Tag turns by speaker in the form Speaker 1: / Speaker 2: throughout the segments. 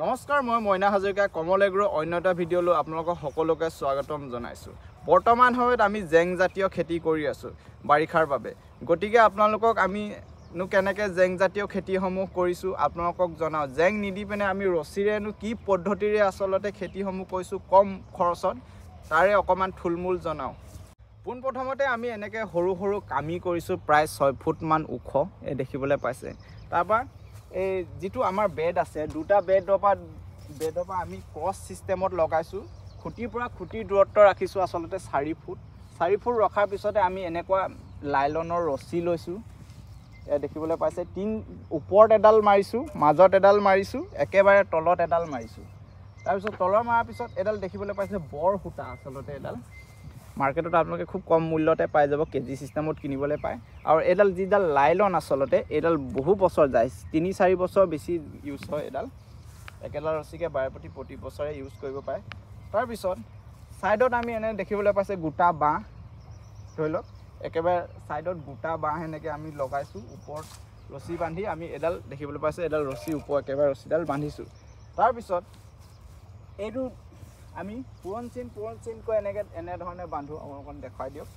Speaker 1: নমস্কাৰ, মই মইনা হাজৰিকা কমল এগ্ৰো অন্য এটা ভিডিঅ'লৈ আপোনালোকক সকলোকে স্বাগতম জনাইছোঁ। বৰ্তমান সময়ত আমি জেং জাতীয় খেতি কৰি আছোঁ বাৰিষাৰ বাবে। গতিকে আপোনালোকক আমি কেনেকৈ জেং জাতীয় খেতিসমূহ কৰিছোঁ আপোনালোকক জনাওঁ। জেং নিদি পিনে আমি ৰছীৰেনো কি পদ্ধতিৰে আচলতে খেতিসমূহ কৰিছোঁ কম খৰচত, তাৰে অকণমান থুলমূল জনাওঁ। পোনপ্ৰথমতে আমি এনেকৈ সৰু সৰু কামি কৰিছোঁ, প্ৰায় 6 ফুটমান ওখ, এই দেখিবলৈ পাইছে। তাৰপৰা এই যিটো আমাৰ বেড আছে, দুটা বেডৰ পৰা আমি ক্ৰছ ছিষ্টেমত লগাইছোঁ। খুঁটিৰ পৰা খুঁটিৰ দূৰত্ব ৰাখিছোঁ আচলতে 4 ফুট। 4 ফুট ৰখাৰ পিছতে আমি এনেকুৱা লাইলনৰ ৰছী লৈছোঁ, দেখিবলৈ পাইছে। ওপৰত এডাল মাৰিছোঁ, মাজত এডাল মাৰিছোঁ, একেবাৰে তলত এডাল মাৰিছোঁ। তাৰপিছত তলৰ মৰাৰ পিছত এডাল দেখিবলৈ পাইছে বৰ সূতা, আচলতে এডাল মাৰ্কেটত আপোনালোকে খুব কম মূল্যতে পাই যাব, কেজি ছিষ্টেমত কিনিবলৈ পায়। আৰু এইডাল যিডাল লাইলন আচলতে এইডাল বহু বছৰ যায়, 3-4 বছৰ বেছি ইউজ হয়। এইডাল একেডাল ৰছীকে প্ৰতি বছৰে ইউজ কৰিব পাৰে। তাৰপিছত ছাইডত আমি এনে দেখিবলৈ পাইছে গোটা বাঁহ, ধৰি লওক একেবাৰে ছাইডত গোটা বাঁহ এনেকৈ আমি লগাইছোঁ। ওপৰত ৰছী বান্ধি আমি এডাল দেখিবলৈ পাইছে, এডাল ৰছী ওপৰত একেবাৰে ৰছীডাল বান্ধিছোঁ। তাৰপিছত এইটো আমি পুৰণ চিনকৈ এনেধৰণে বান্ধো। অকণ দেখুৱাই দিয়ক।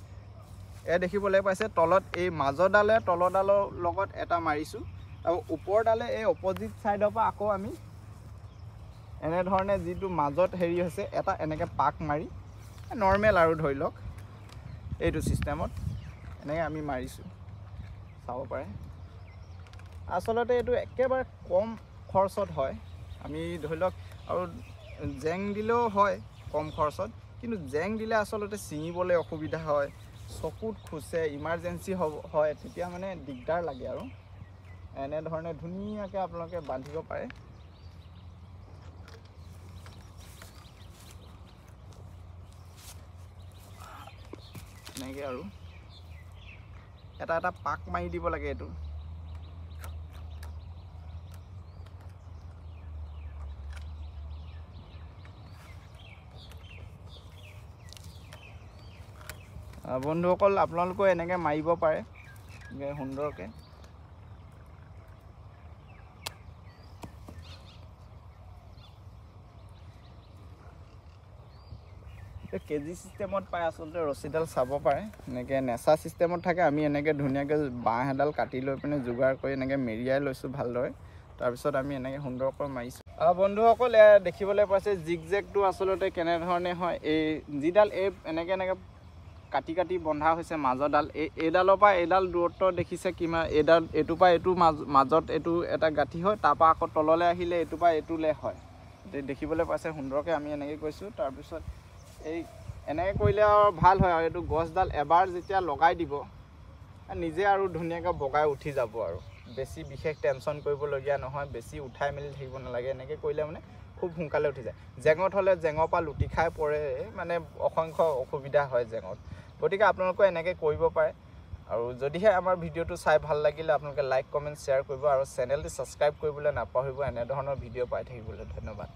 Speaker 1: দেখিবলৈ পাইছে তলত এই মাজৰডালে তলৰডালৰ লগত এটা মাৰিছোঁ, আৰু ওপৰডালে এই অপজিট ছাইডৰ পৰা আকৌ আমি এনেধৰণে যিটো মাজত হেৰি হৈছে এটা এনেকৈ পাক মাৰি নৰ্মেল আৰু ধৰি লওক এইটো ছিষ্টেমত এনেকৈ আমি মাৰিছোঁ, চাব পাৰে। আচলতে এইটো একেবাৰে কম খৰচত হয়। আমি ধৰি লওক আৰু জেং দিলেও হয় কম খৰচত, কিন্তু জেং দিলে আচলতে ছিঙিবলৈ অসুবিধা হয়, চকুত খুচে, ইমাৰ্জেঞ্চি হয়, তেতিয়া মানে দিগদাৰ লাগে। আৰু এনেধৰণে ধুনীয়াকৈ আপোনালোকে বান্ধিব পাৰে। এনেকৈ আৰু এটা এটা পাক মাৰি দিব লাগে। এইটো বন্ধুসকল, আপোনালোকেও এনেকৈ মাৰিব পাৰে সুন্দৰকৈ। কেজি ছিষ্টেমত পায় আচলতে, ৰছীডাল চাব পাৰে। এনেকৈ নেচা ছিষ্টেমত থাকে। আমি এনেকৈ ধুনীয়াকৈ বাঁহ এডাল কাটি লৈ পিনে যোগাৰ কৰি এনেকৈ মেৰিয়াই লৈছোঁ ভালদৰে। তাৰপিছত আমি এনেকৈ সুন্দৰকৈ মাৰিছোঁ। বন্ধুসকল, দেখিবলৈ পাইছে জিগজেগটো আচলতে কেনেধৰণে হয়। এই যিডাল এনেকৈ কাটি বন্ধা হৈছে মাজৰডাল, এইডালৰ পৰা এইডাল দূৰত্ব দেখিছে কিমান, এইটোৰ পৰা এইটো মাজত এইটো এটা গাঁঠি হয়, তাৰপৰা আকৌ তললৈ আহিলে এইটোৰ পৰা এইটোলৈ হয়। দেখিবলৈ পাইছে সুন্দৰকৈ আমি এনেকৈ কৈছোঁ। তাৰপিছত এনেকৈ কৰিলে আৰু ভাল হয়। আৰু এইটো গছডাল এবাৰ যেতিয়া লগাই দিব নিজে আৰু ধুনীয়াকৈ বগাই উঠি যাব। আৰু বেছি বিশেষ টেনশ্যন কৰিবলগীয়া নহয়, বেছি উঠাই মেলি থাকিব নালাগে। এনেকৈ কৰিলে মানে খুব সোনকালে উঠি যায়। জেঙত হ'লে জেঙৰ পৰা লুটি খাই পৰে, মানে অসংখ্য অসুবিধা হয় জেঙত। গতিকে আপোনালোকে এনেকৈ কৰিব পাৰে। আৰু যদিহে আমাৰ ভিডিঅ'টো চাই ভাল লাগিলে আপোনালোকে লাইক, কমেণ্ট, শ্বেয়াৰ কৰিব, আৰু চেনেলটো ছাবস্ক্ৰাইব কৰিবলৈ নাপাহৰিব এনেধৰণৰ ভিডিঅ' পাই থাকিবলৈ। ধন্যবাদ।